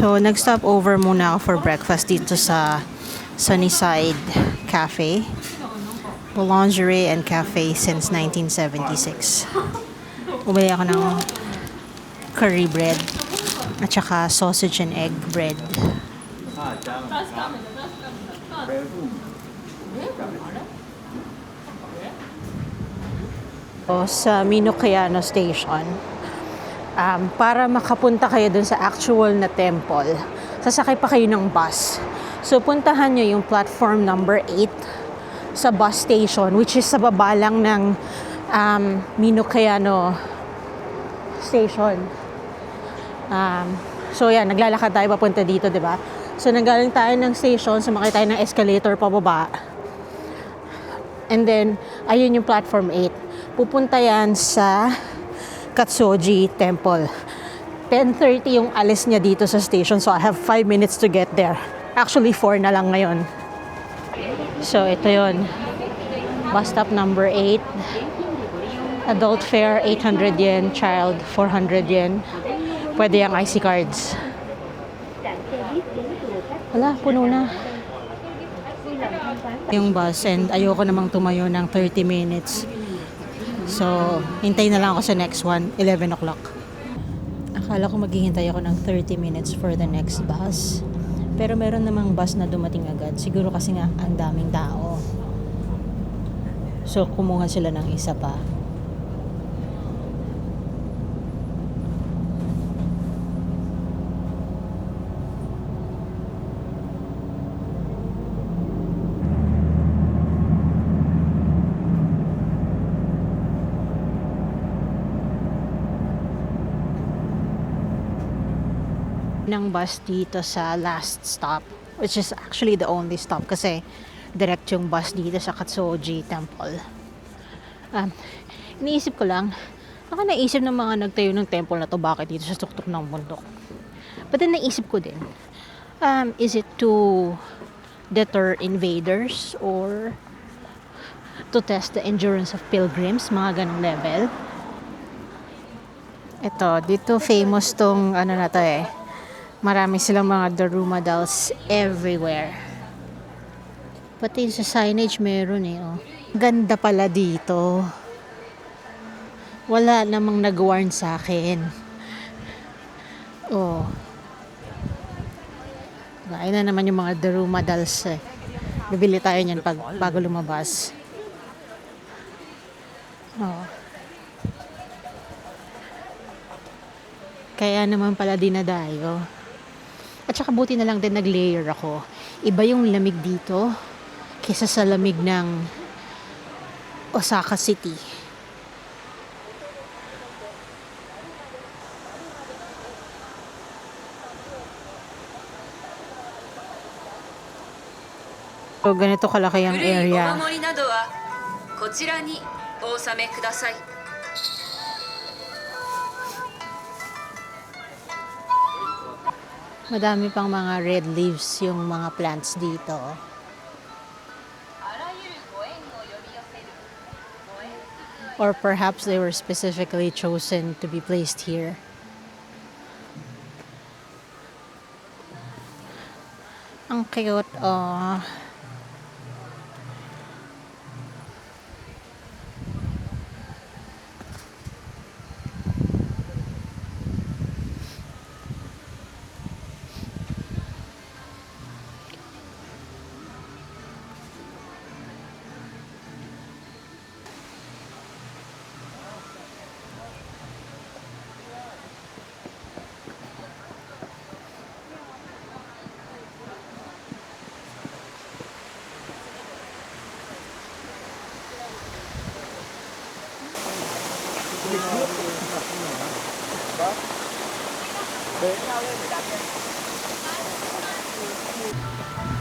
So, nag-stop over muna ako for breakfast dito sa Sunnyside Cafe. Boulangerie and Cafe since 1976. Bumili ako ng curry bread at saka sausage and egg bread. So, sa Minocayano Station, para makapunta kayo dun sa actual na temple, sasakay pa kayo ng bus. So, puntahan nyo yung platform number 8 sa bus station, which is sa baba lang ng Minocayano Station. So, yan, naglalakad tayo papunta dito, di ba? So, nanggaling tayo ng station, sumakay tayo ng escalator pababa. And then, ayun yung platform 8. Pupunta yan sa Katsuoji Temple. 10:30 yung alis niya dito sa station, so I have 5 minutes to get there. Actually, 4 na lang ngayon. So, ito yon. Bus stop number 8. Adult fare, 800 yen. Child, 400 yen. Pwede yung IC cards. Wala, puno na yung bus and ayoko namang tumayo ng 30 minutes. So, hintay na lang ako sa next one, 11 o'clock. Akala ko maghihintay ako ng 30 minutes for the next bus. Pero meron namang bus na dumating agad. Siguro kasi nga ang daming tao. So, kumuha sila ng isa pa. Ng bus dito sa last stop, which is actually the only stop kasi direct yung bus dito sa Katsuoji Temple. Iniisip ko lang, baka naisip ng mga nagtayo ng temple na to bakit dito sa tuktok ng bundok. But then naisip ko din, is it to deter invaders or to test the endurance of pilgrims, mga ganong level? Ito, dito famous tong ano na to eh. Marami silang mga Daruma dolls everywhere. Pati sa signage meron eh. Oh. Ganda pala dito. Wala namang nag-warn sa akin. Oh. Ayun na naman yung mga Daruma dolls eh. Bibili tayo niyan bago lumabas. Oh. Kaya naman pala dinadayo. At saka buti na lang din nag-layer ako. Iba yung lamig dito kaysa sa lamig ng Osaka City. So, ganito kalaki ang area. Madami pang mga red leaves yung mga plants dito. Or perhaps they were specifically chosen to be placed here. Ang cute, oh.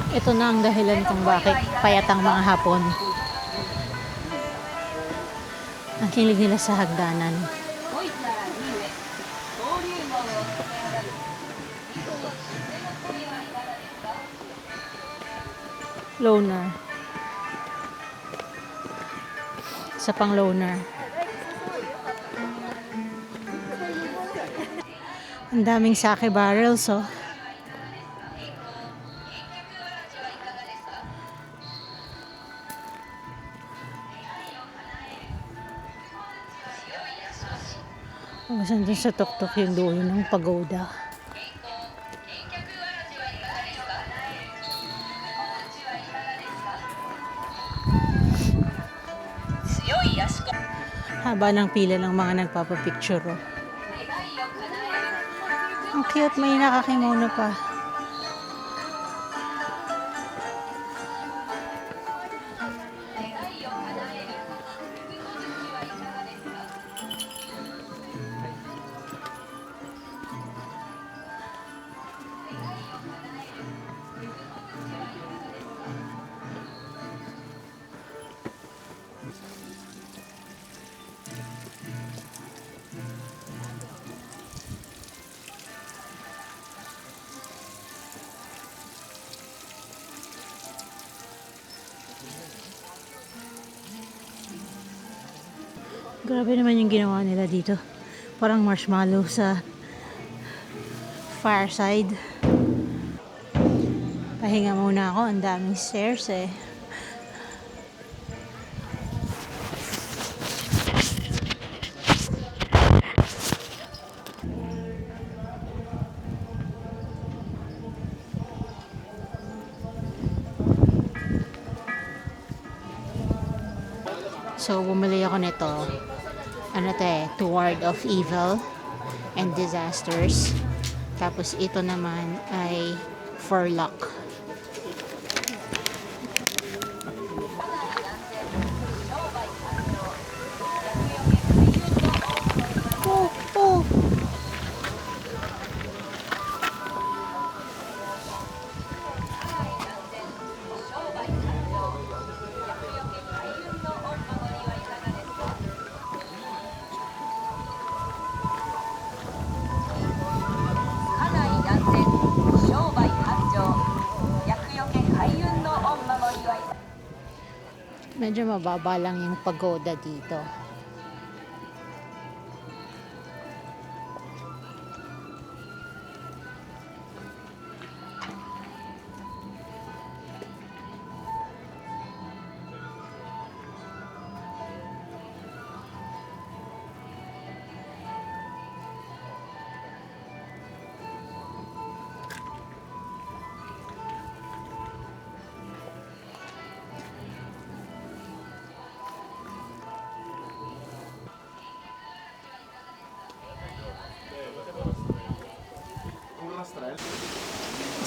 Ito na ang dahilan kung bakit payat ang mga Hapon. Ang hilig nila sa hagdanan. Loner. Isa pang loner. Ang daming sake barrels, oh. Tapos nandun sa tuktok yung dulo ng pagoda. Haba ng pila ng mga nagpapapicture. Oh. Ang cute, may nakakimono pa. Grabe naman yung ginawa nila dito. Parang marshmallow sa fireside. Pahinga muna ako. Ang daming stairs eh. So, bumili ako nito. Ano to eh? To ward off evil and disasters. Tapos ito naman ay for luck. Oh, oh. Medyo mababa lang yung pagoda dito.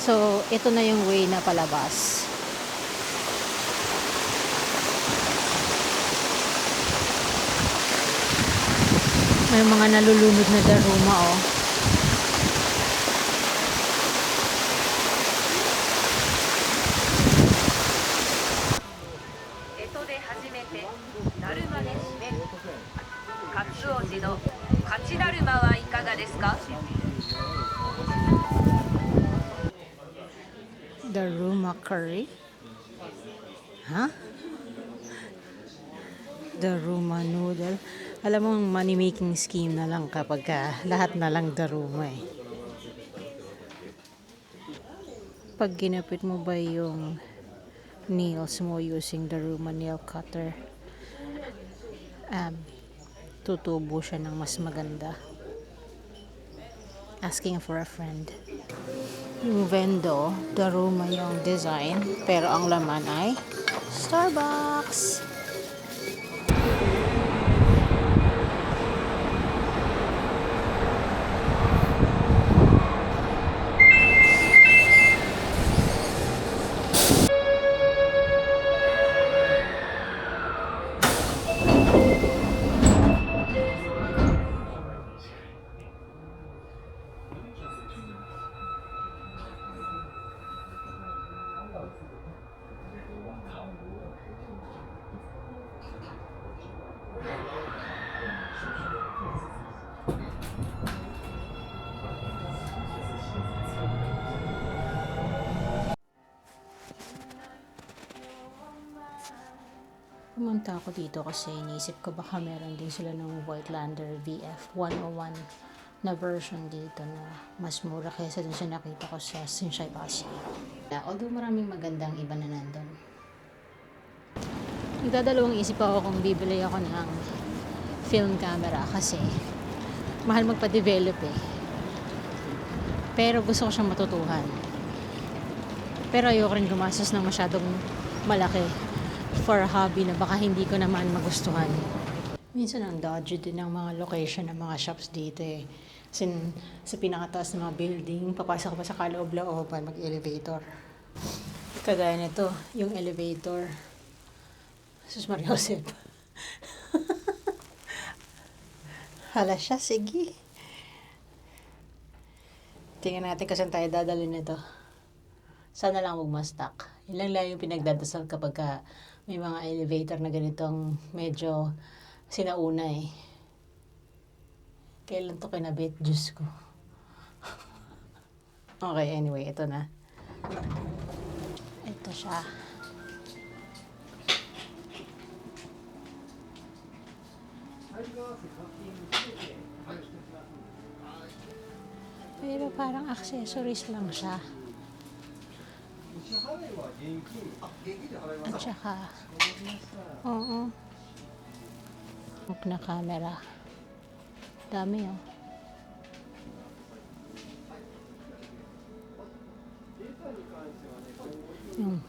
So, ito na yung way na palabas. May mga nalulunod na daruma, oh. Ito de hajimete, daruma de shimeru. Katsuoji no kachidaruma wa ikaga desu ka? Daruma curry? Huh? Daruma noodle. Alam mo, money making scheme na lang kapag lahat na lang daruma eh. Pag ginapit mo ba yung nails mo using daruma nail cutter, tutubo siya ng mas maganda. Asking for a friend. Yung vendo, daruma yung design, pero ang laman ay Starbucks. Pumunta ako dito kasi iniisip ko baka meron din sila ng Whitelander VF101 na version dito na mas mura kaysa dun sa nakita ko sa Shinsaibashi. Although maraming magandang iba na nandun. Nagdadalawang isip ako kung bibili ako ng film camera kasi Mahal magpa-develop eh. Pero gusto ko siyang matutuhan. Pero ayoko rin gumastos ng masyadong malaki for a hobby na baka hindi ko naman magustuhan. Minsan ang dodgy din ng mga location ng mga shops dito eh. Kasi sa pinakataas ng mga building, papasok pa sa kaloob-looban, mag-elevator. Kagaya nito, yung elevator. Sus Maria Josep. Hala siya, sige. Tingnan natin kung saan tayo dadalhin nito. Sana lang magmastak. Yun lang yung pinagdadasal kapag may mga elevator na ganitong medyo sinauna eh. Kailan to kinabit? Diyos ko. Okay, anyway, ito na. Ito siya. Pero parang accessories lang siya. At saka, oo. Hook na camera. Dami oh.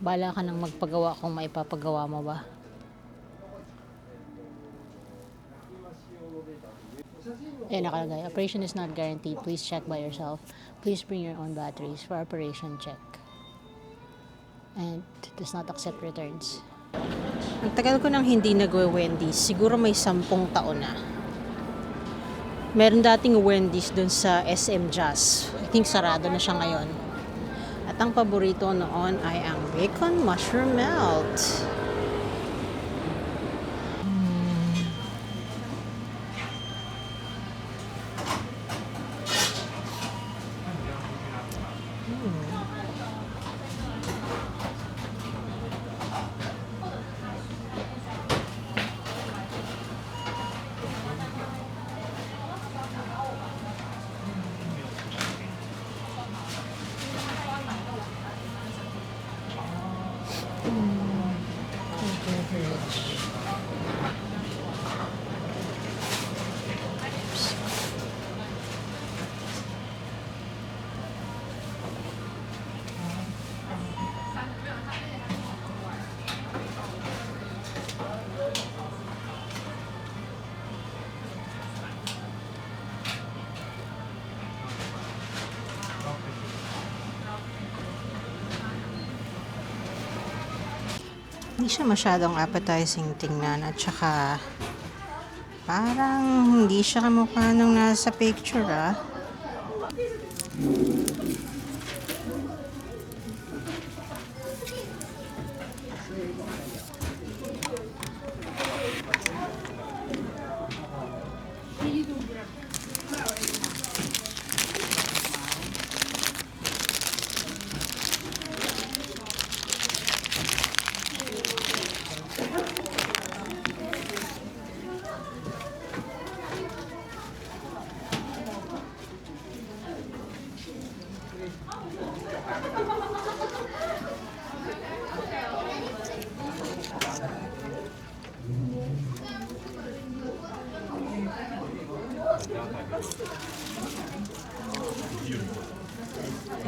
Bala ka nang magpagawa kung maipapagawa mo ba. Ayan nakalagay. Operation is not guaranteed. Please check by yourself. Please bring your own batteries for operation check. And does not accept returns. Ang tagal ko nang hindi nagwe-Wendy's. Siguro may 10 taon na. Meron dating Wendy's dun sa SM Jazz. I think sarado na siya ngayon. At ang paborito noon ay ang bacon mushroom melt. Hindi siya masyadong appetizing tingnan at saka parang hindi siya kamukha nung nasa picture ah.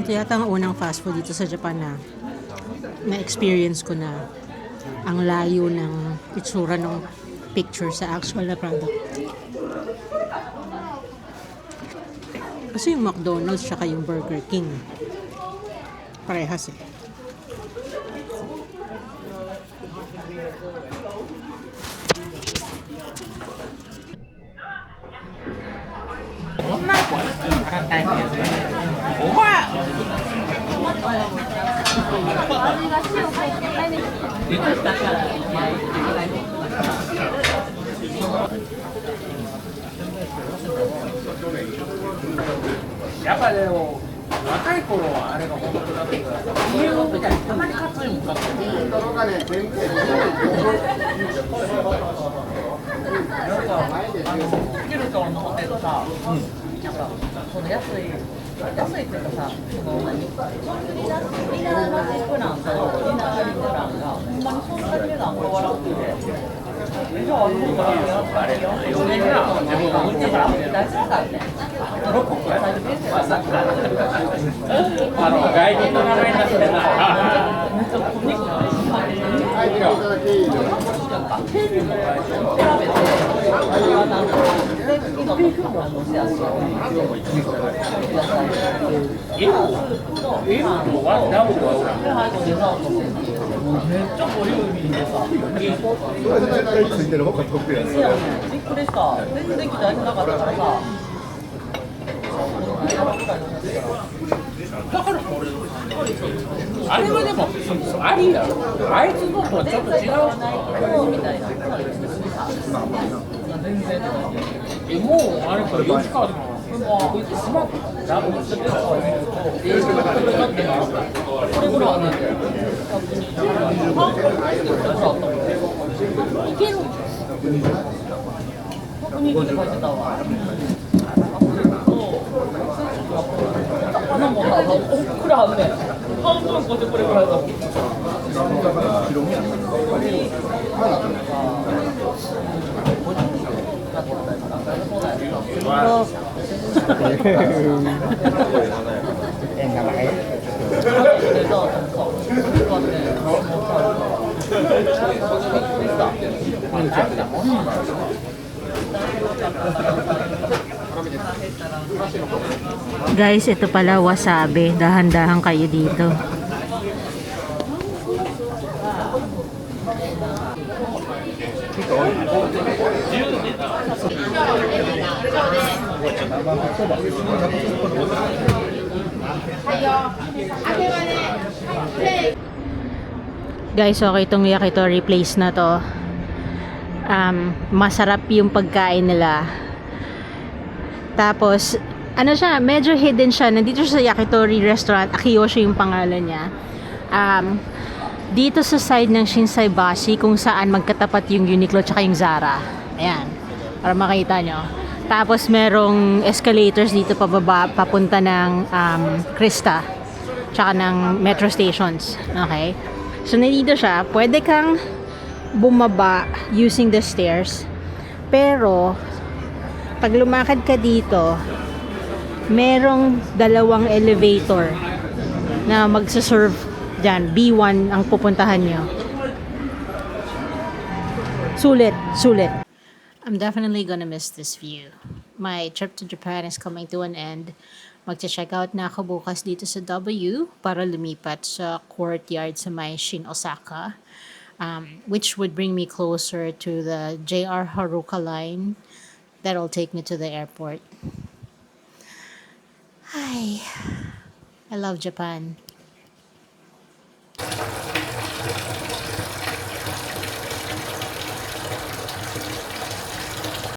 Ito yata ang unang fast food dito sa Japan na experience ko na ang layo ng itsura ng picture sa actual na product. Kasi yung McDonald's tsaka yung Burger King parehas eh. 外人の名前になってな。それで大体ついてる方が得やね。びっくりした。全然期待しなかったからさ。あれはでも、ありやろ。あいつのとはちょっと違う。みたいな。全然。もう、あれから吉川さんは、こいつスマートだ。ダブルしてるから。これぐらいはね、いける。120って書いてたわ。花もさ、おっくらあんねん。半分こってこれぐらいだもん。Guys, ito pala wasabi. Dahan-dahan kayo dito. Guys, okay itong yakitori place na to. Masarap yung pagkain nila. Tapos, ano siya, medyo hidden siya. Nandito siya sa yakitori restaurant. Akiyoshi yung pangalan niya. Dito sa side ng Shinsaibashi, kung saan magkatapat yung Uniqlo tsaka yung Zara. Ayan, para makita nyo. Tapos merong escalators dito pababa, papunta ng Krista tsaka ng metro stations. Okay? So, nandito siya. Pwede kang bumaba using the stairs. Pero, pag lumakad ka dito, merong dalawang elevator na magsaserve dyan. B1 ang pupuntahan nyo. Sulit, sulit. I'm definitely gonna miss this view. My trip to Japan is coming to an end. Magche-check out na ako bukas dito sa W para lumipat sa courtyard sa may Shin Osaka, which would bring me closer to the JR Haruka line that'll take me to the airport. Hi, I love Japan.